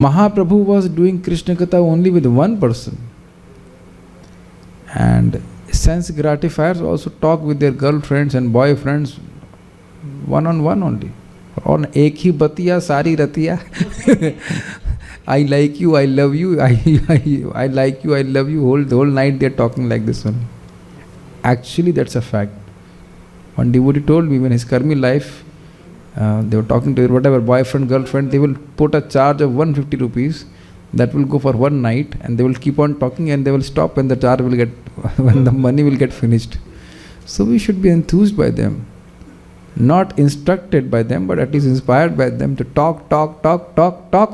Mahaprabhu was doing Krishna Katha only with one person. And sense gratifiers also talk with their girlfriends and boyfriends one on one only. On ek hi batiya sari ratiya. I like you, I love you, I like you, I love you. The whole night they're talking like this one. Actually, that's a fact. One devotee told me when his karmi life, they were talking to whatever boyfriend, girlfriend, they will put a charge of 150 rupees that will go for one night, and they will keep on talking and they will stop when the charge will get, when the money will get finished. So we should be enthused by them, not instructed by them, but at least inspired by them to talk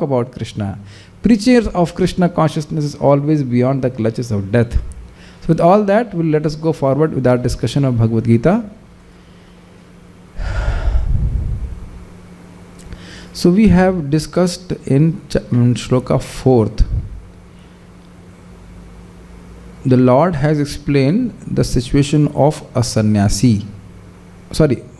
about Krishna. Preachers of Krishna consciousness is always beyond the clutches of death. So with all that, we'll let us go forward with our discussion of Bhagavad Gita. So we have discussed in sloka 4th, the Lord has explained the situation of a sannyasi,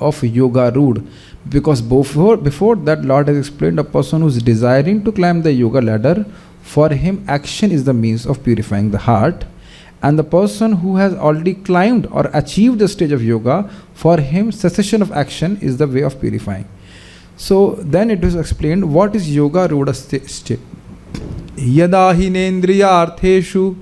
of yoga rood, because before that Lord has explained a person who is desiring to climb the yoga ladder, for him action is the means of purifying the heart, and the person who has already climbed or achieved the stage of yoga, for him cessation of action is the way of purifying. So then it was explained what is yoga rudha state. Yada hinendriya artheshu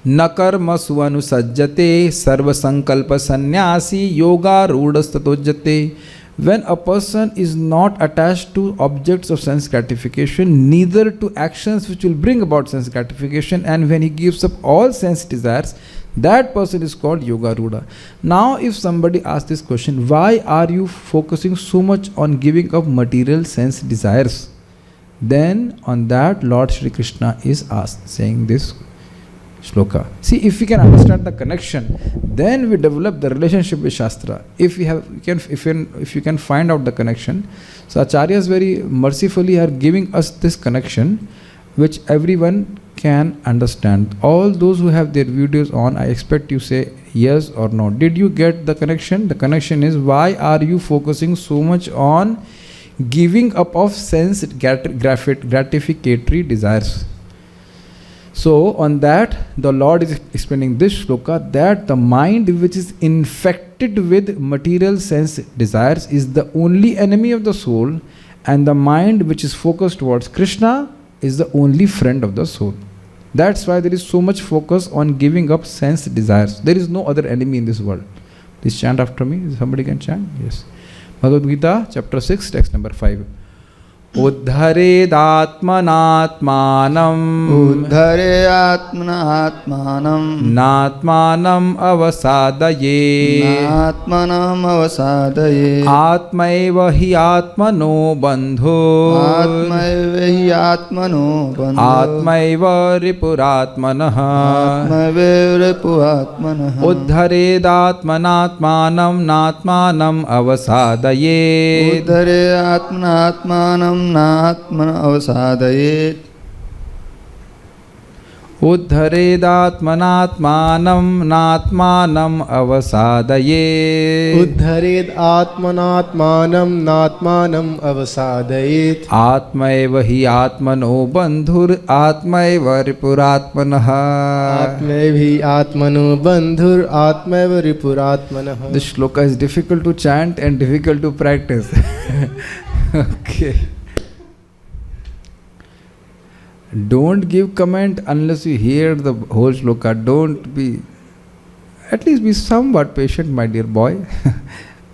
na karma suvanusajjate sarva sankalpa sannyasi yoga rudhastatojjate. When a person is not attached to objects of sense gratification, neither to actions which will bring about sense gratification, and when he gives up all sense desires, that person is called yoga rudha. Now if somebody asks this question, why are you focusing so much on giving up material sense desires? Then on that Lord Shri Krishna is asked, saying this sloka. See, if we can understand the connection, then we develop the relationship with Shastra. If you can find out the connection. So Acharyas very mercifully are giving us this connection, which everyone can understand. All those who have their videos on, I expect you say yes or no. Did you get the connection? The connection is, why are you focusing so much on giving up of sense gratificatory desires? So on that, the Lord is explaining this shloka, that the mind which is infected with material sense desires is the only enemy of the soul, and the mind which is focused towards Krishna is the only friend of the soul. That's why there is so much focus on giving up sense desires. There is no other enemy in this world. Please chant after me. Somebody can chant? Yes. Bhagavad Gita, chapter 6, text number 5. Uddharedātmanātmānam Nātmānam avasādaye Ātmaiva hi ātmano bandho Ātmaiva ripuratmanah Uddharedātmanātmānam Nātmānam avasādaye Uddharedātmanātmānam nātmānam avasādayet Uddharedātmanātmānam nātmānam avasādayet Ātmaiva hi ātmano bandhur Ātmaiva ripuratmanah Ātmaiva hi ātmano bandhur Ātmaiva ripuratmanah. This shloka is difficult to chant and difficult to practice. Okay. Don't give comment unless you hear the whole shloka. At least be somewhat patient, my dear boy.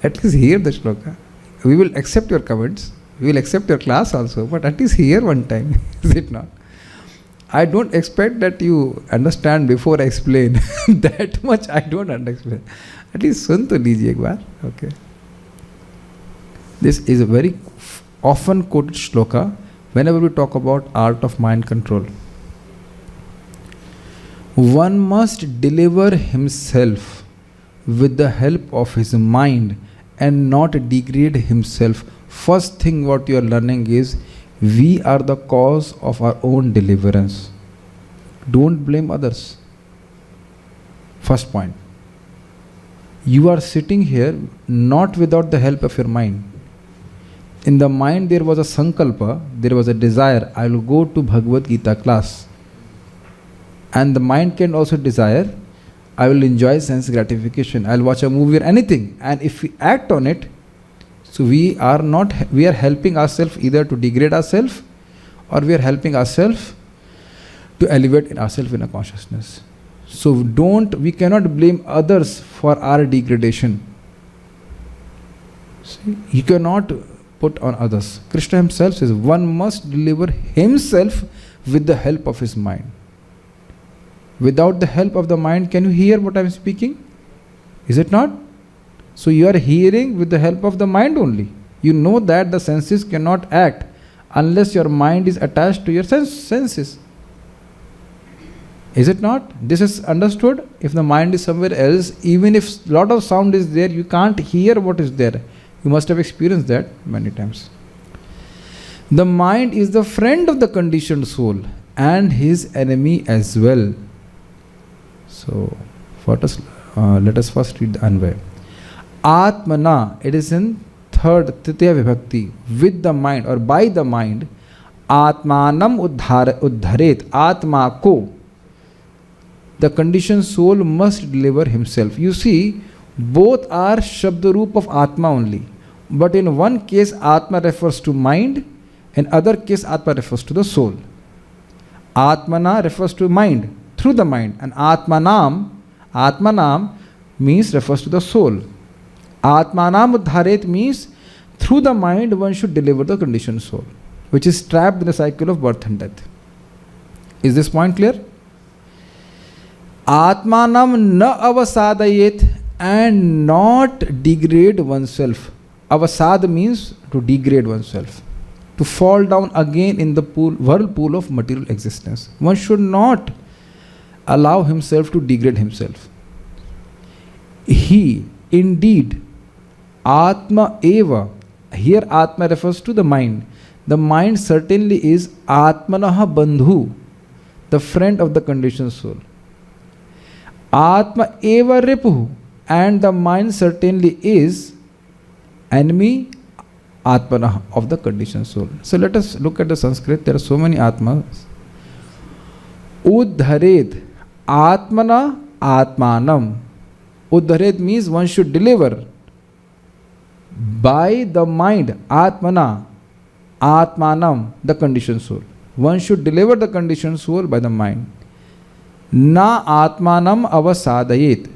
At least hear the shloka. We will accept your comments. We will accept your class also, but at least hear one time. Is it not? I don't expect that you understand before I explain. That much I don't understand. At least sun to lijiye ek baar. Okay. This is a very often quoted shloka whenever we talk about art of mind control. One must deliver himself with the help of his mind and not degrade himself. First thing what you are learning is, we are the cause of our own deliverance. Don't blame others. First point. You are sitting here not without the help of your mind. In the mind there was a sankalpa, there was a desire, I will go to Bhagavad Gita class. And the mind can also desire, I will enjoy sense gratification, I will watch a movie or anything. And if we act on it, so we are helping ourselves either to degrade ourselves, or we are helping ourselves to elevate ourselves in a consciousness. So we cannot blame others for our degradation. See, you cannot put on others. Krishna himself says, one must deliver himself with the help of his mind. Without the help of the mind, can you hear what I am speaking? Is it not? So you are hearing with the help of the mind only. You know that the senses cannot act unless your mind is attached to your senses. Is it not? This is understood. If the mind is somewhere else, even if lot of sound is there, you can't hear what is there. You must have experienced that many times. The mind is the friend of the conditioned soul and his enemy as well. So, let us first read the Anvaya. Atmana, it is in third, Titiya Vibhakti, with the mind or by the mind, Atmanam uddharet, Atma ko, the conditioned soul must deliver himself. You see, both are Shabdaroop of Atma only. But in one case, Atma refers to mind, in other case, Atma refers to the soul. Atmana refers to mind, through the mind, and Atmanam means refers to the soul. Atmanam uddharet means through the mind one should deliver the conditioned soul, which is trapped in the cycle of birth and death. Is this point clear? Atmanam na avasadayet, and not degrade oneself. Avasad means to degrade oneself, to fall down again in the whirlpool of material existence. One should not allow himself to degrade himself. He, indeed, Atma eva, here Atma refers to the mind. The mind certainly is Atmanaha Bandhu, the friend of the conditioned soul. Atma eva ripuhu, and the mind certainly is enemy Atmanah, of the conditioned soul. So let us look at the Sanskrit. There are so many Atmas. Uddharet, Atmana Atmanam. Uddharet means one should deliver by the mind, Atmana Atmanam, the conditioned soul. One should deliver the conditioned soul by the mind. Na Atmanam avasadayet.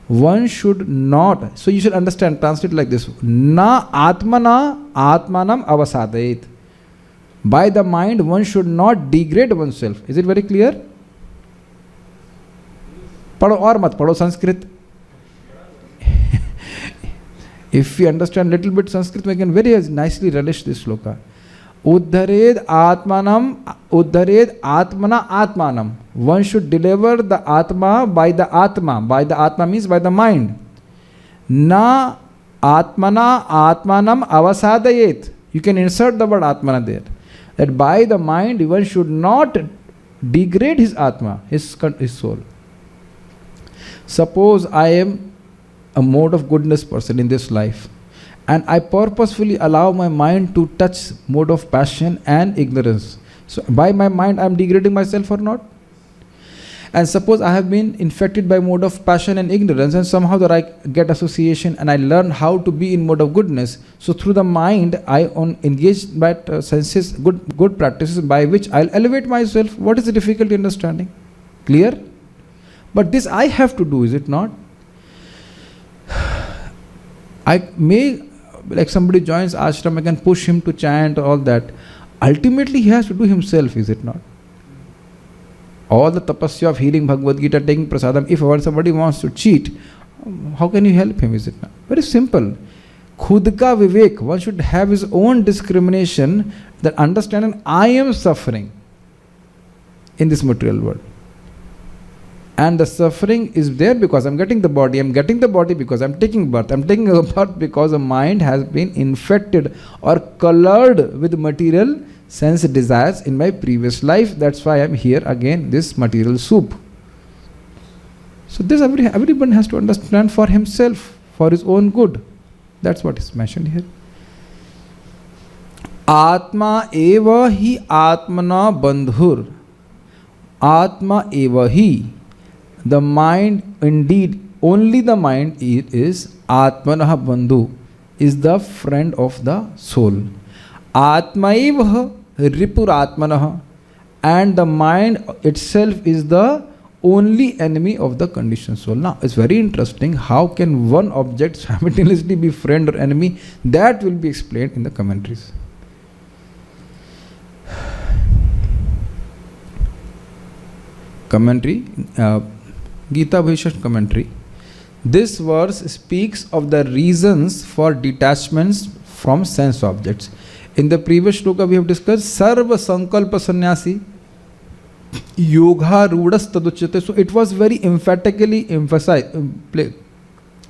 One should not, so you should understand, translate like this. Na Atmana Atmanam avasadayet. By the mind, one should not degrade oneself. Is it very clear? Padho or mat padho Sanskrit. If we understand little bit Sanskrit, we can very nicely relish this sloka. Uddhared Atmanam, Uddhared Atmana Atmanam. One should deliver the Atma by the Atma. By the Atma means by the mind. Na Atmana Atmanam avasadayet. You can insert the word Atmana there. That by the mind, one should not degrade his Atma, his soul. Suppose I am a mode of goodness person in this life, and I purposefully allow my mind to touch mode of passion and ignorance. So by my mind I am degrading myself or not? And suppose I have been infected by mode of passion and ignorance, and somehow that I get association and I learn how to be in mode of goodness. So through the mind I engage by senses, good practices by which I'll elevate myself. What is the difficulty understanding? Clear? But this I have to do, is it not? I may, like somebody joins ashram, I can push him to chant, all that. Ultimately he has to do himself, is it not? All the tapasya of hearing Bhagavad Gita, taking prasadam, if somebody wants to cheat, how can you help him, is it not? Very simple. Khud ka vivek, one should have his own discrimination, that understanding I am suffering in this material world. And the suffering is there because I'm getting the body. I'm getting the body because I'm taking birth. I'm taking a birth because the mind has been infected or colored with material sense desires in my previous life. That's why I'm here again, this material soup. So this everyone has to understand for himself, for his own good. That's what is mentioned here. Atma eva hi atmana bandhur. Atma eva hi. The mind, indeed, only the mind is Atmanah Bandhu, is the friend of the soul. Atma eva Ripur Atmanah. And the mind itself is the only enemy of the conditioned soul. Now, it's very interesting. How can one object simultaneously be friend or enemy? That will be explained in the commentaries. Commentary, Gita Bhisham commentary. This verse speaks of the reasons for detachments from sense objects. In the previous shloka we have discussed Sarva Sankalpa Sannyasi Yoga Rudas Taduchyate. So it was very emphatically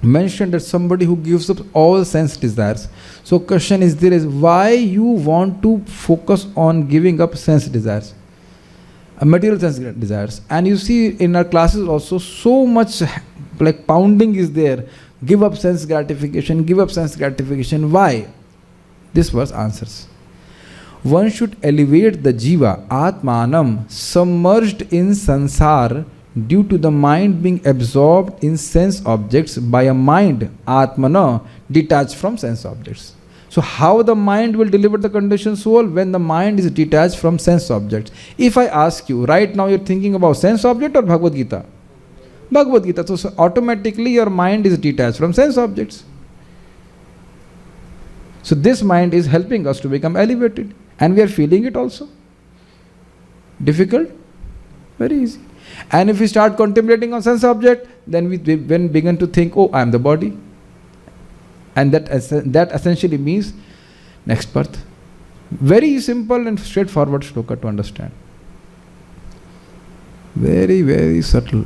mentioned that somebody who gives up all sense desires. So question is there is why you want to focus on giving up sense desires, material sense desires. And you see in our classes also so much like pounding is there. Give up sense gratification, give up sense gratification. Why? This verse answers. One should elevate the jiva, atmanam, submerged in sansar due to the mind being absorbed in sense objects by a mind, atmana, detached from sense objects. So how the mind will deliver the conditioned soul? When the mind is detached from sense objects. If I ask you, right now you're thinking about sense object or Bhagavad Gita? Bhagavad Gita. So automatically your mind is detached from sense objects. So this mind is helping us to become elevated. And we are feeling it also. Difficult? Very easy. And if we start contemplating on sense object, then we begin to think, oh, I am the body. And that essentially means next birth. Very simple and straightforward shloka to understand. Very, very subtle.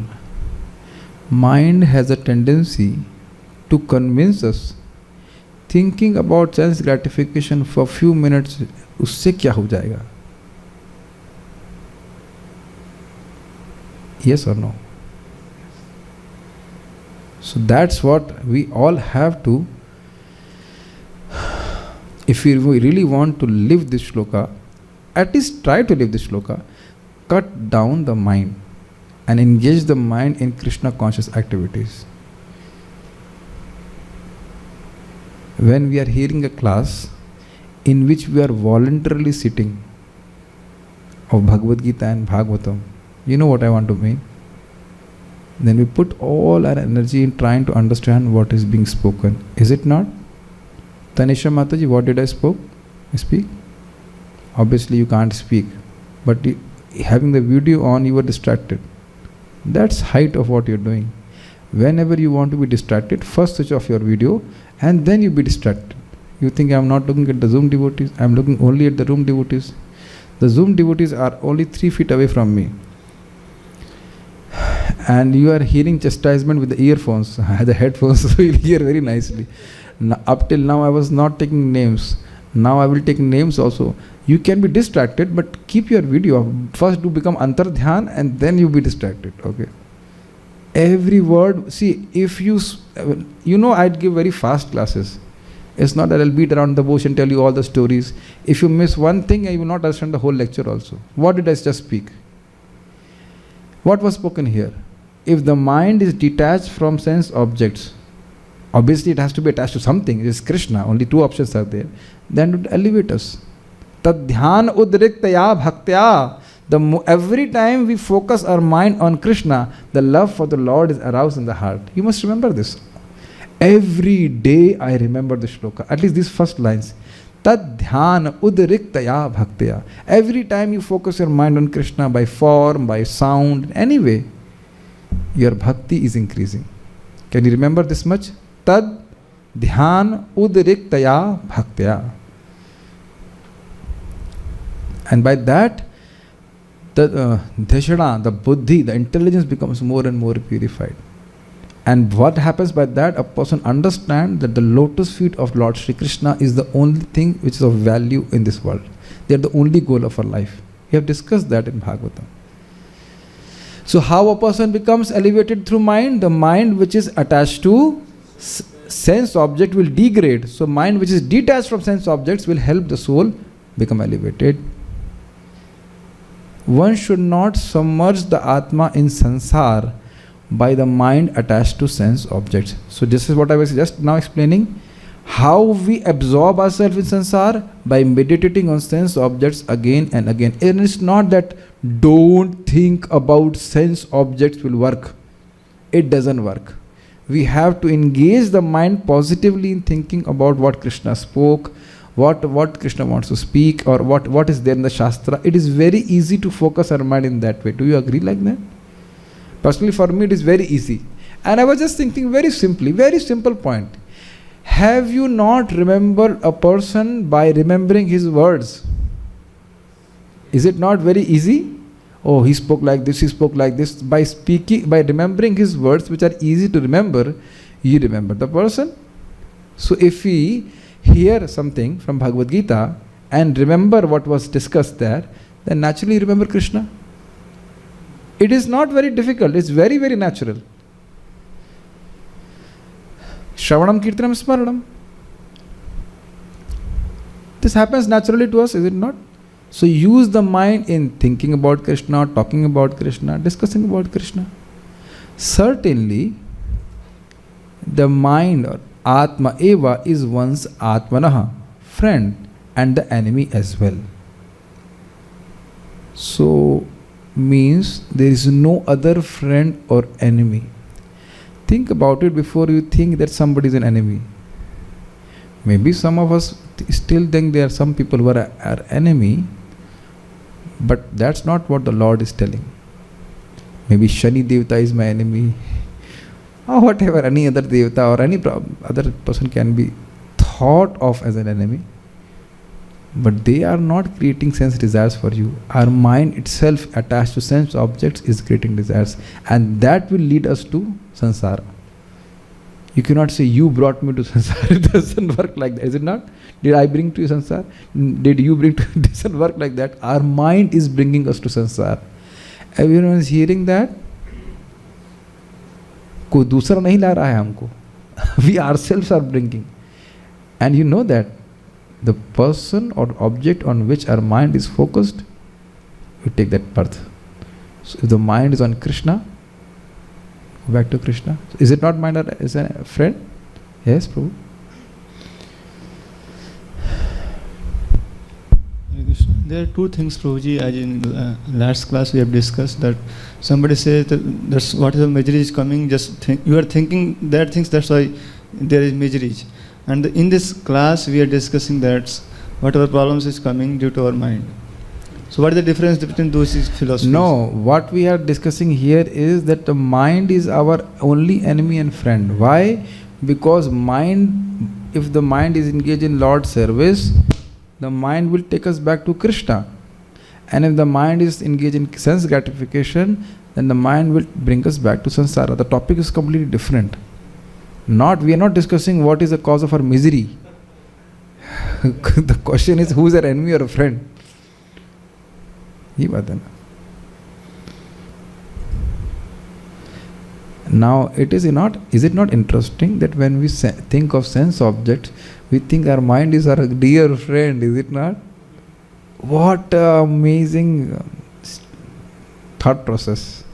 Mind has a tendency to convince us. Thinking about sense gratification for few minutes, उससे क्या हो जाएगा? Yes or no? So that's what we all have to. If we really want to live this shloka, at least try to live this shloka, cut down the mind and engage the mind in Krishna conscious activities. When we are hearing a class in which we are voluntarily sitting of Bhagavad Gita and Bhagavatam, you know what I want to mean? Then we put all our energy in trying to understand what is being spoken. Is it not? Tanisha Mataji, what did I speak? Obviously you can't speak. But having the video on, you were distracted. That's height of what you're doing. Whenever you want to be distracted, first switch off your video and then you be distracted. You think I'm not looking at the Zoom devotees, I'm looking only at the room devotees. The Zoom devotees are only 3 feet away from me. And you are hearing chastisement with the earphones, the headphones, so you'll hear very nicely. Now, up till now I was not taking names. Now I will take names also. You can be distracted, but keep your video. First do become antardhyan and then you be distracted. Okay. Every word, see, if you I'd give very fast classes. It's not that I'll beat around the bush and tell you all the stories. If you miss one thing, I will not understand the whole lecture also. What did I just speak? What was spoken here? If the mind is detached from sense objects, obviously it has to be attached to something. It is Krishna, only 2 options are there. Then it would elevate us. Tadhyan udriktaya bhaktya. Every time we focus our mind on Krishna, the love for the Lord is aroused in the heart. You must remember this. Every day I remember the shloka, at least these first lines. Tadhyan udriktaya bhaktya. Every time you focus your mind on Krishna by form, by sound, anyway, your bhakti is increasing. Can you remember this much? Tad dhyan udriktaya bhaktya. And by that, the dhashana, the buddhi, the intelligence becomes more and more purified. And what happens by that? A person understands that the lotus feet of Lord Shri Krishna is the only thing which is of value in this world. They are the only goal of our life. We have discussed that in Bhagavatam. So how a person becomes elevated through mind? The mind which is attached to sense object will degrade. So mind which is detached from sense objects will help the soul become elevated. One should not submerge the Atma in sansar by the mind attached to sense objects. So this is what I was just now explaining. How we absorb ourselves in sansar? By meditating on sense objects again and again. And it's not that don't think about sense objects will work. It doesn't work. We have to engage the mind positively in thinking about what Krishna spoke, what Krishna wants to speak, or what is there in the Shastra. It is very easy to focus our mind in that way. Do you agree like that? Personally, for me, it is very easy. And I was just thinking very simply, very simple point. Have you not remembered a person by remembering his words? Is it not very easy? Oh, he spoke like this, he spoke like this. By speaking, by remembering his words, which are easy to remember, you remember the person. So if we hear something from Bhagavad Gita and remember what was discussed there, then naturally remember Krishna. It is not very difficult, it's very, very natural. Shravanam Kirtanam Smaranam. This happens naturally to us, is it not? So use the mind in thinking about Krishna, talking about Krishna, discussing about Krishna. Certainly, the mind or Atma Eva is one's Atmanaha, friend, and the enemy as well. So, means there is no other friend or enemy. Think about it before you think that somebody is an enemy. Maybe some of us still think there are some people who are our enemy, but that's not what the Lord is telling. Maybe Shani Devata is my enemy, or whatever, any other Devata or any other person can be thought of as an enemy, but they are not creating sense desires for you. Our mind itself attached to sense objects is creating desires, and that will lead us to samsara. You cannot say, you brought me to samsara. It doesn't work like that, is it not? Did I bring to you samsara? Did you bring to you? It doesn't work like that. Our mind is bringing us to samsara. Everyone is hearing that? कोई दूसरा नहीं ला रहा है हमको. We ourselves are bringing. And you know that the person or object on which our mind is focused, we take that birth. So if the mind is on Krishna, go back to Krishna. Is it not mind as a friend? Yes, Prabhu. There are two things, Prabhuji, as in last class we have discussed that somebody says that that's what is the misery is coming, just think, you are thinking that things, that's why there is misery. And in this class we are discussing that whatever problems is coming due to our mind. So what is the difference between those philosophies? No, what we are discussing here is that the mind is our only enemy and friend. Why? Because mind, if the mind is engaged in Lord's service, the mind will take us back to Krishna. And if the mind is engaged in sense gratification, then the mind will bring us back to samsara. The topic is completely different. We are not discussing what is the cause of our misery. The question is, who is our enemy or a friend? Now, is it not interesting that when we think of sense objects, we think our mind is our dear friend, is it not? What amazing thought process.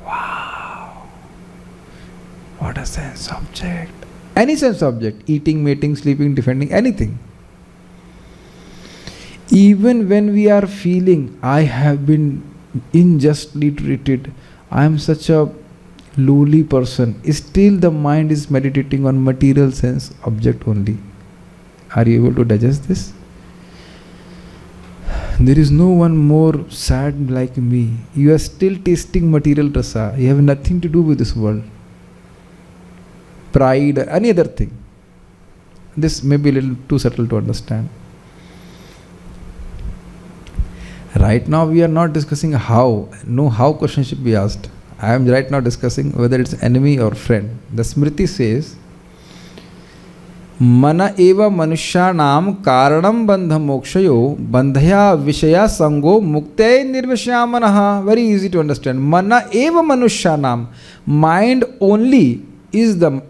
Wow. What a sense object. Any sense object, eating, mating, sleeping, defending, anything. Even when we are feeling, I have been unjustly treated, I am such a lowly person, still the mind is meditating on material sense object only. Are you able to digest this? There is no one more sad like me. You are still tasting material rasa. You have nothing to do with this world. Pride, any other thing. This may be a little too subtle to understand. Right now we are not discussing how. No how question should be asked. I am right now discussing whether it's enemy or friend. The Smriti says, Mana eva manushanam karanam bandha mokshayo bandhaya vishaya sango mukte nirvishyamanah. Very easy to understand. Mana eva manushanam. Mind only is the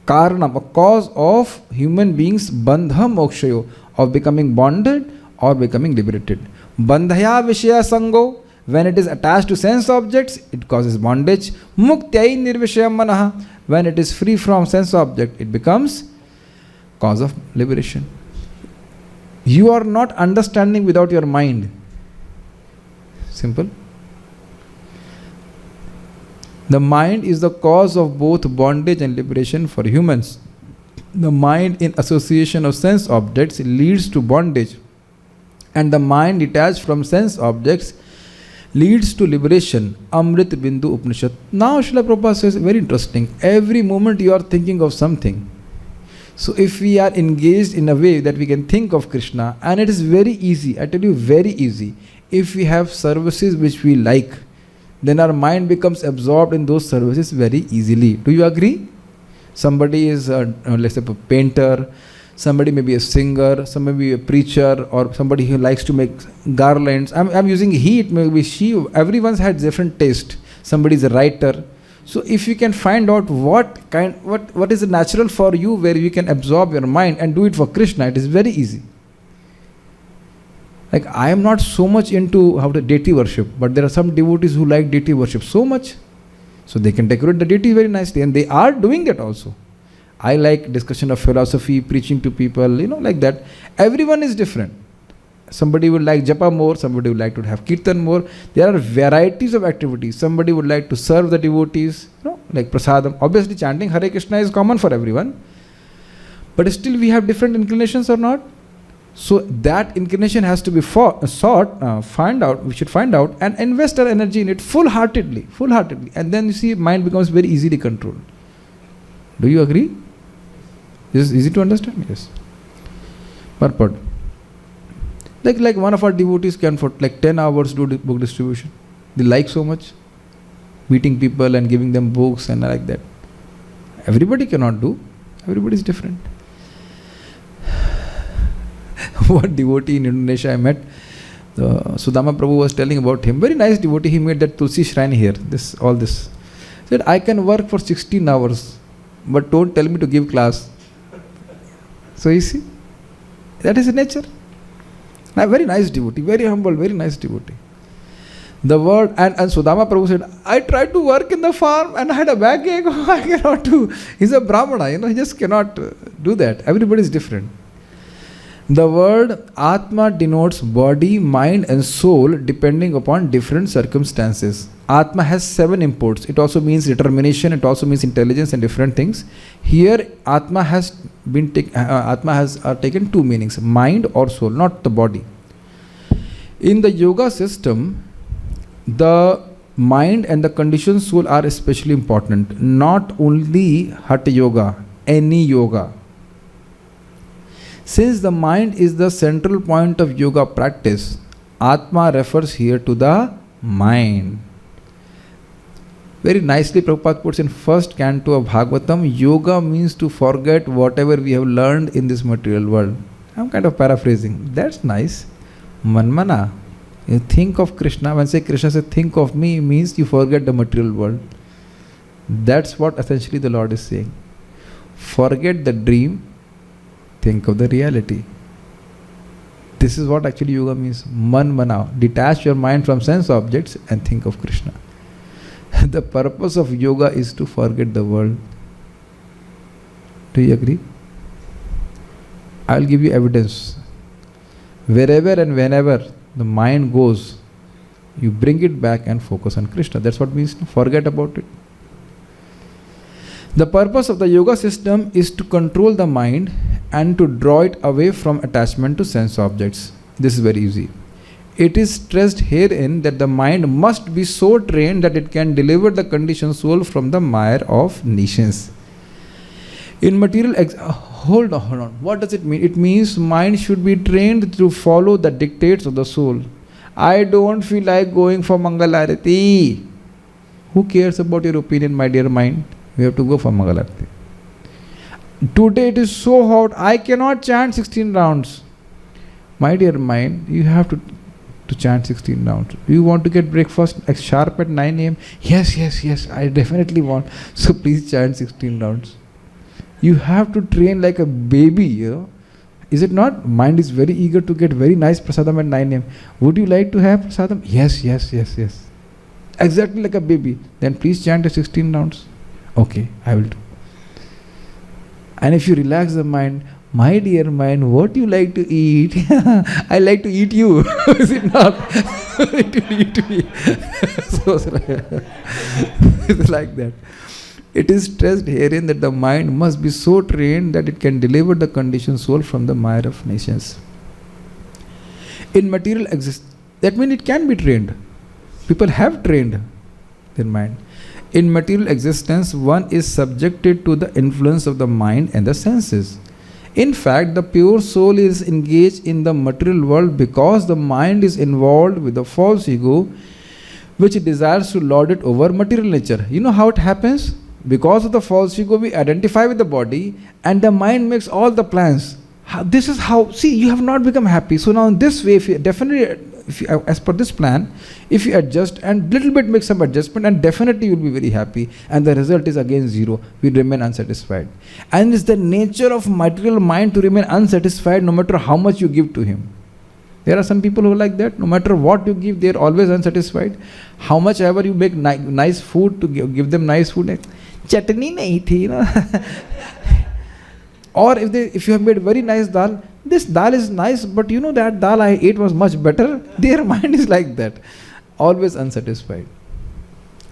karanam, a cause of human beings, bandha mokshayo, of becoming bonded or becoming liberated. Bandhaya Vishaya Sango, when it is attached to sense objects, it causes bondage. Muktyai Nirvishayam Manaha, when it is free from sense object, it becomes cause of liberation. You are not understanding without your mind. Simple. The mind is the cause of both bondage and liberation for humans. The mind in association of sense objects leads to bondage, and the mind detached from sense objects leads to liberation. Amrit Bindu Upanishad. Now Srila Prabhupada says, very interesting, every moment you are thinking of something. So if we are engaged in a way that we can think of Krishna, and it is very easy, I tell you, very easy. If we have services which we like, then our mind becomes absorbed in those services very easily. Do you agree? Somebody is, let's say, a painter, somebody may be a singer, somebody may be a preacher, or somebody who likes to make garlands. I'm using he, it may be she. Everyone's had different taste. Somebody is a writer. So if you can find out what is natural for you, where you can absorb your mind and do it for Krishna, it is very easy. Like, I am not so much into deity worship, but there are some devotees who like deity worship so much. So they can decorate the deity very nicely, and they are doing that also. I like discussion of philosophy, preaching to people, like that. Everyone is different. Somebody would like japa more, somebody would like to have kirtan more. There are varieties of activities. Somebody would like to serve the devotees, like prasadam. Obviously chanting Hare Krishna is common for everyone. But still we have different inclinations or not? So that inclination has to be find out, we should find out and invest our energy in it full-heartedly. And then you see, mind becomes very easily controlled. Do you agree? Is this easy to understand? Yes. Purport. Like one of our devotees can for like 10 hours do book distribution. They like so much. Meeting people and giving them books and like that. Everybody cannot do. Everybody is different. One devotee in Indonesia I met, Sudama Prabhu was telling about him. Very nice devotee. He made that Tulsi shrine here. All this. Said, I can work for 16 hours, but don't tell me to give class. So you see, that is nature. A very nice devotee, very humble, very nice devotee. The word, and Sudama Prabhu said, I tried to work in the farm and I had a backache. I cannot do. He's a Brahmana, he just cannot do that. Everybody is different. The word Atma denotes body, mind and soul depending upon different circumstances. Atma has 7 imports. It also means determination, it also means intelligence and different things. Here Atma has taken 2 meanings, mind or soul, not the body. In the yoga system, the mind and the conditioned soul are especially important. Not only Hatha Yoga, any yoga. Since the mind is the central point of yoga practice, Atma refers here to the mind. Very nicely Prabhupada puts in first canto of Bhagavatam, yoga means to forget whatever we have learned in this material world. I'm kind of paraphrasing. That's nice. Manmana. You think of Krishna. When say Krishna says think of me, means you forget the material world. That's what essentially the Lord is saying. Forget the dream. Think of the reality. This is what actually yoga means. Mana. Detach your mind from sense objects and think of Krishna. The purpose of yoga is to forget the world. Do you agree? I will give you evidence. Wherever and whenever the mind goes, you bring it back and focus on Krishna. That's what means to forget about it. The purpose of the yoga system is to control the mind and to draw it away from attachment to sense objects. This is very easy. It is stressed herein that the mind must be so trained that it can deliver the conditioned soul from the mire of nations. In material, hold on. What does it mean? It means mind should be trained to follow the dictates of the soul. I don't feel like going for Mangalarati. Who cares about your opinion, my dear mind? We have to go for Mangalarati. Today it is so hot, I cannot chant 16 rounds. My dear mind, you have to chant 16 rounds. Do you want to get breakfast sharp at 9 a.m.? Yes, I definitely want. So please chant 16 rounds. You have to train like a baby, Is it not? Mind is very eager to get very nice prasadam at 9 a.m. Would you like to have prasadam? Yes, yes, yes, yes. Exactly like a baby. Then please chant the 16 rounds. Okay, I will do. And if you relax the mind, my dear mind, what do you like to eat? I like to eat you. Is it not? To eat me. So it's like that. It is stressed herein that the mind must be so trained that it can deliver the conditioned soul from the mire of nations. In material existence, that means it can be trained. People have trained their mind. In material existence, one is subjected to the influence of the mind and the senses. In fact, the pure soul is engaged in the material world because the mind is involved with the false ego, which desires to lord it over material nature. You know how it happens? Because of the false ego, we identify with the body and the mind makes all the plans. This is how, see, you have not become happy. So now in this way, as per this plan, if you adjust and little bit make some adjustment, and definitely you will be very happy, and the result is again zero. We remain unsatisfied. And it's the nature of material mind to remain unsatisfied no matter how much you give to him. There are some people who are like that. No matter what you give, they are always unsatisfied. How much ever you make nice food to give them nice food, chutney nahi thi, you know. Or if you have made very nice dal, this dal is nice, but you know that dal I ate was much better. Their mind is like that, always unsatisfied.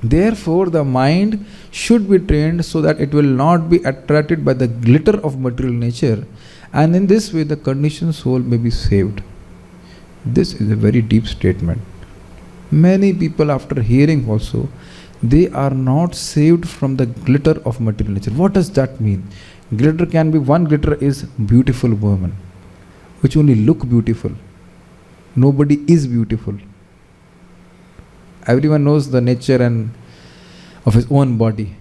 Therefore, the mind should be trained so that it will not be attracted by the glitter of material nature, and in this way the conditioned soul may be saved. This is a very deep statement. Many people, after hearing also, they are not saved from the glitter of material nature. What does that mean? Glitter can be, one glitter is beautiful woman, which only look beautiful. Nobody is beautiful. Everyone knows the nature and of his own body.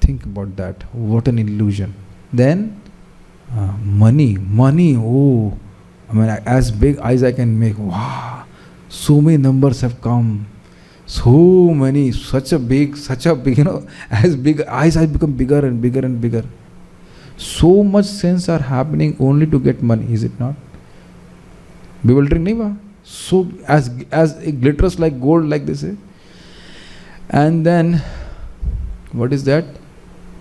Think about that. What an illusion. Then, money, oh, I mean, as big eyes I can make. Wow, so many numbers have come. So many, such a big, you know, as big eyes have become bigger and bigger and bigger. So much sense are happening only to get money, is it not? Bewildering, nahi? So as it glitters like gold, like they say. And then, what is that?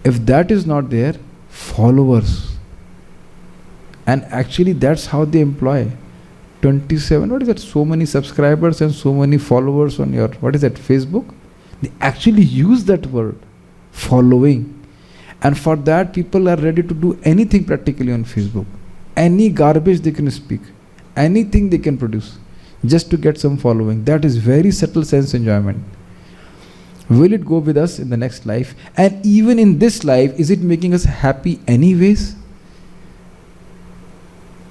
If that is not there, followers. And actually that's how they employ 27, what is that, so many subscribers and so many followers on your, what is that, Facebook? They actually use that word, following. And for that, people are ready to do anything practically on Facebook. Any garbage they can speak, anything they can produce, just to get some following. That is very subtle sense enjoyment. Will it go with us in the next life? And even in this life, is it making us happy anyways?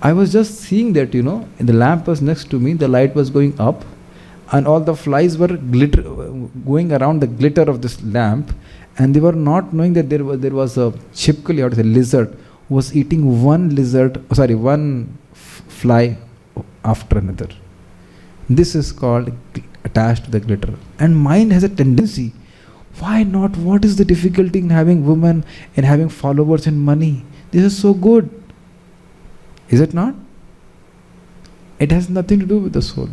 I was just seeing that, you know, the lamp was next to me, the light was going up, and all the flies were going around the glitter of this lamp, and they were not knowing that there was a chipkali, or a lizard, who was eating one fly after another. This is called attached to the glitter. And mind has a tendency. Why not? What is the difficulty in having women and having followers and money? This is so good. Is it not? It has nothing to do with the soul.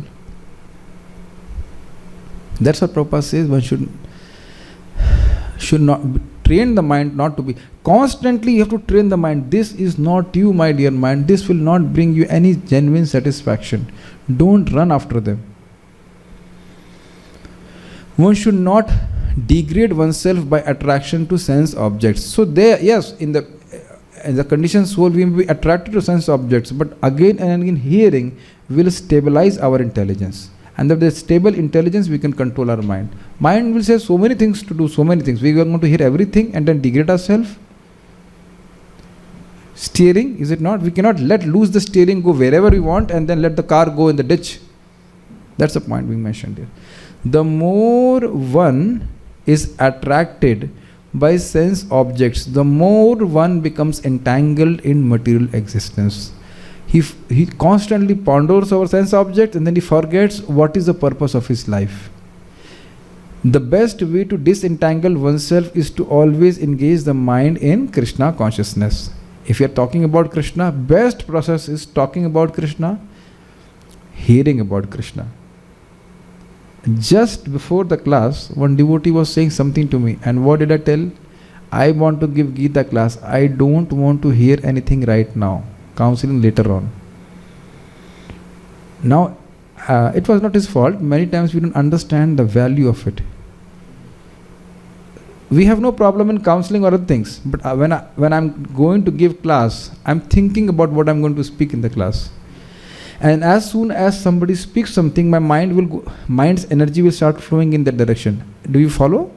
That's what Prabhupada says. One should not train the mind not to be. Constantly you have to train the mind. This is not you, my dear mind. This will not bring you any genuine satisfaction. Don't run after them. One should not degrade oneself by attraction to sense objects. So there, yes, in the conditioned soul we may be attracted to sense objects, but again and again hearing will stabilize our intelligence. And if there's stable intelligence, we can control our mind. Mind will say so many things to do, so many things. We are going to hear everything and then degrade ourselves. Steering, is it not? We cannot let loose the steering, go wherever we want, and then let the car go in the ditch. That's the point being mentioned here. The more one is attracted by sense objects, the more one becomes entangled in material existence. He constantly ponders over sense objects, and then he forgets what is the purpose of his life. The best way to disentangle oneself is to always engage the mind in Krishna consciousness. If you are talking about Krishna, best process is talking about Krishna, hearing about Krishna. Just before the class, one devotee was saying something to me, and what did I tell? I want to give Gita class. I don't want to hear anything right now. Counseling later on. Now, it was not his fault. Many times we don't understand the value of it. We have no problem in counseling or other things, but when I'm going to give class, I'm thinking about what I'm going to speak in the class. And as soon as somebody speaks something, my mind's energy will start flowing in that direction. Do you follow?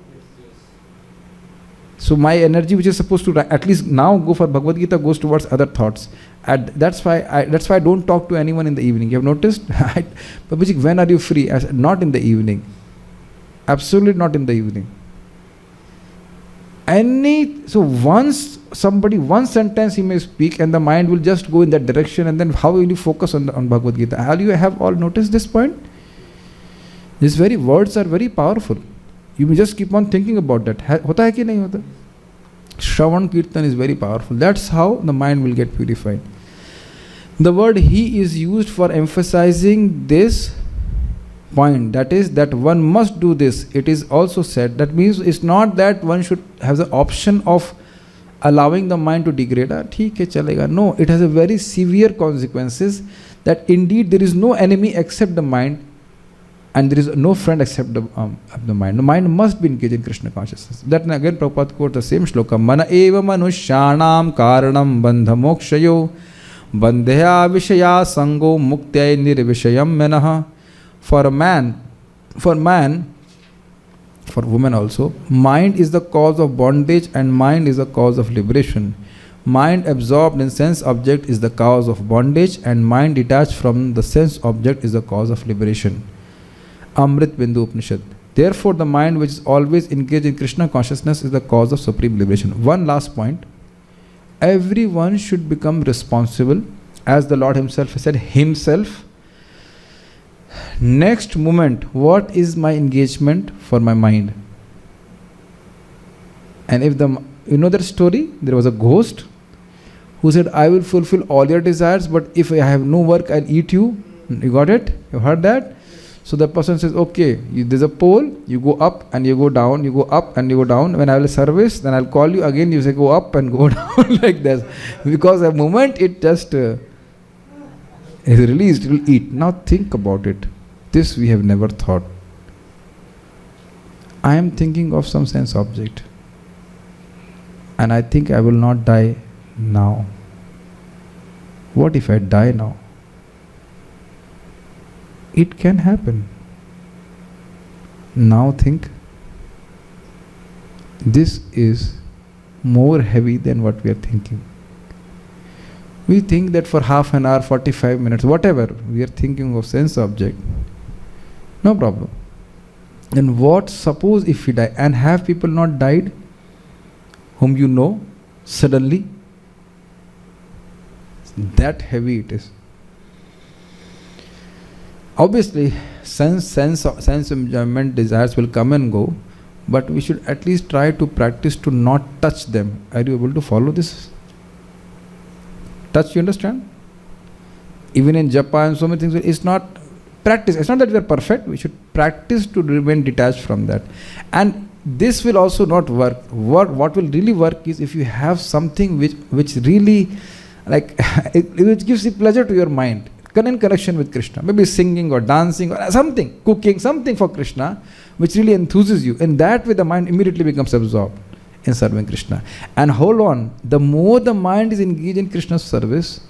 So my energy, which is supposed to at least now go for Bhagavad Gita, goes towards other thoughts. And that's why I don't talk to anyone in the evening. You have noticed? Babajik, when are you free? I said, not in the evening. Absolutely not in the evening. So once somebody, one sentence he may speak and the mind will just go in that direction, and then how will you focus on Bhagavad Gita? Have all noticed this point? These very words are very powerful. You may just keep on thinking about that. Hota hai ki nahi hota? Shravan Kirtan is very powerful. That's how the mind will get purified. The word he is used for emphasizing this point, that is that one must do this. It is also said, that means it's not that one should have the option of allowing the mind to degrade. Theek hai, chalega. No, it has a very severe consequences, that indeed there is no enemy except the mind, and there is no friend except the mind. The mind must be engaged in Krishna consciousness. That again Prabhupada quotes the same shloka, Mana eva manushyanam karanam bandha mokshayo bandhya vishaya sango muktya nirvishayam menaha. For women also, mind is the cause of bondage and mind is the cause of liberation. Mind absorbed in sense object is the cause of bondage, and mind detached from the sense object is the cause of liberation. Amrit Bindu Upanishad. Therefore, the mind which is always engaged in Krishna consciousness is the cause of supreme liberation. One last point. Everyone should become responsible, as the Lord Himself has said, Himself. Next moment, what is my engagement for my mind? And if you know that story, there was a ghost who said, I will fulfill all your desires, but if I have no work, I'll eat you. You got it? You heard that? So the person says, okay, there's a pole, you go up and you go down, you go up and you go down. When I will service, then I'll call you again, you say go up and go down like this. Because the moment it just is released, it will eat. Now think about it. This we have never thought. I am thinking of some sense object, and I think I will not die now. What if I die now? It can happen. Now think, this is more heavy than what we are thinking. We think that for half an hour, 45 minutes, whatever, we are thinking of sense object. No problem. And what, suppose if we die, and have people not died, whom you know, suddenly? That heavy it is. Obviously, sense enjoyment desires will come and go, but we should at least try to practice to not touch them. Are you able to follow this? Touch, you understand? Even in Japa and so many things, it's not practice. It's not that we are perfect. We should practice to remain detached from that. And this will also not work. What will really work is if you have something which really, like, which gives you pleasure to your mind, in connection with Krishna, maybe singing or dancing or something, cooking, something for Krishna, which really enthuses you. In that way, the mind immediately becomes absorbed in serving Krishna. And hold on, the more the mind is engaged in Krishna's service,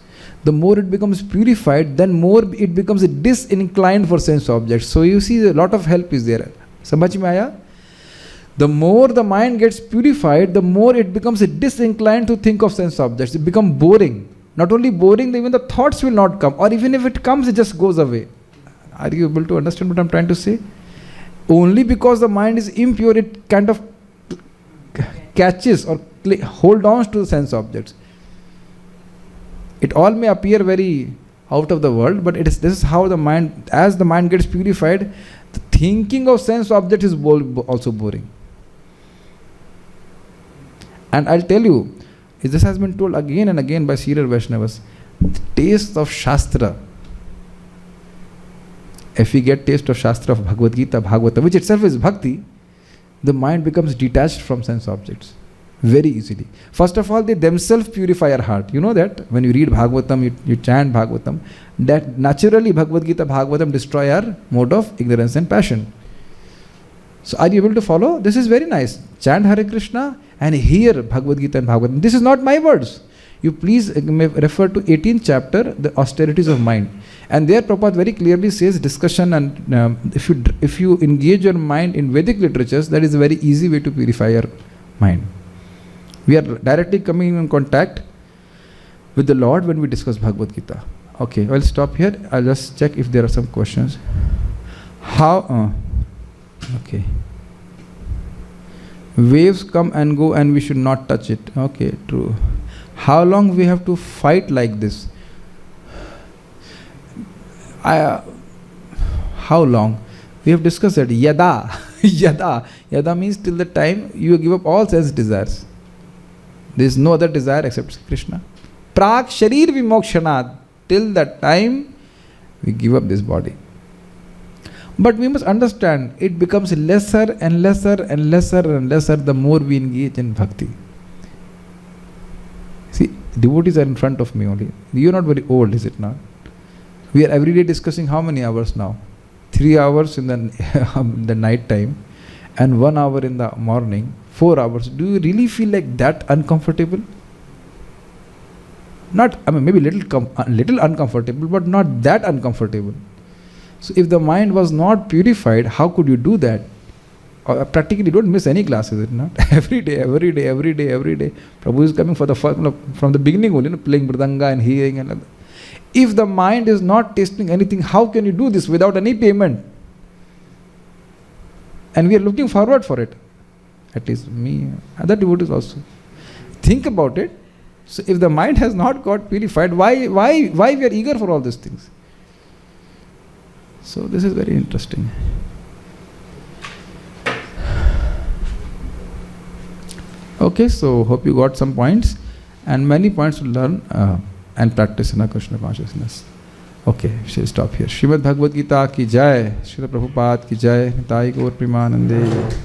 the more it becomes purified, then more it becomes disinclined for sense objects. So you see, a lot of help is there. Samajh mein aaya? The more the mind gets purified, the more it becomes disinclined to think of sense objects. It becomes boring. Not only boring, even the thoughts will not come. Or even if it comes, it just goes away. Are you able to understand what I'm trying to say? Only because the mind is impure, it kind of catches or hold on to the sense objects. It all may appear very out of the world, but this is how the mind, as the mind gets purified, the thinking of sense objects is also boring. And I'll tell you, This has been told again and again by serial Vaishnavas. The taste of Shastra. If we get taste of Shastra of Bhagavad Gita, Bhagavata, which itself is bhakti, the mind becomes detached from sense objects very easily. First of all, they themselves purify our heart. You know that when you read Bhagavatam, you chant Bhagavatam, that naturally Bhagavad Gita, Bhagavatam destroy our mode of ignorance and passion. So are you able to follow? This is very nice. Chant Hare Krishna and hear Bhagavad Gita and Bhagavatam. This is not my words. You please refer to 18th chapter, the austerities of mind. And there Prabhupada very clearly says discussion, and if you engage your mind in Vedic literatures, that is a very easy way to purify your mind. We are directly coming in contact with the Lord when we discuss Bhagavad Gita. Okay, I'll stop here. I'll just check if there are some questions. Okay. Waves come and go and we should not touch it. Okay, true. How long we have to fight like this? How long? We have discussed that. Yada. Yada means till the time you give up all sense desires. There is no other desire except Krishna. Prak sharir vimokshanad. Till that time we give up this body. But we must understand, it becomes lesser and lesser and lesser and lesser the more we engage in bhakti. See, devotees are in front of me only. You are not very old, is it not? We are every day discussing how many hours now? 3 hours in the night time and 1 hour in the morning, 4 hours. Do you really feel like that uncomfortable? Not, maybe little uncomfortable, but not that uncomfortable. So if the mind was not purified, how could you do that? Practically don't miss any classes, is it not? Every day. Prabhu is coming for the first, from the beginning only, playing mridanga and hearing and all that. If the mind is not tasting anything, how can you do this without any payment? And we are looking forward for it. At least me, other devotees also. Think about it. So if the mind has not got purified, why we are eager for all these things? So this is very interesting. Okay, so hope you got some points and many points to learn and practice in our Krishna consciousness. Okay, she'll stop here. Srimad Bhagavad Gita ki jai, Srila Prabhupada ki jai, Nitai Gaur Premanande.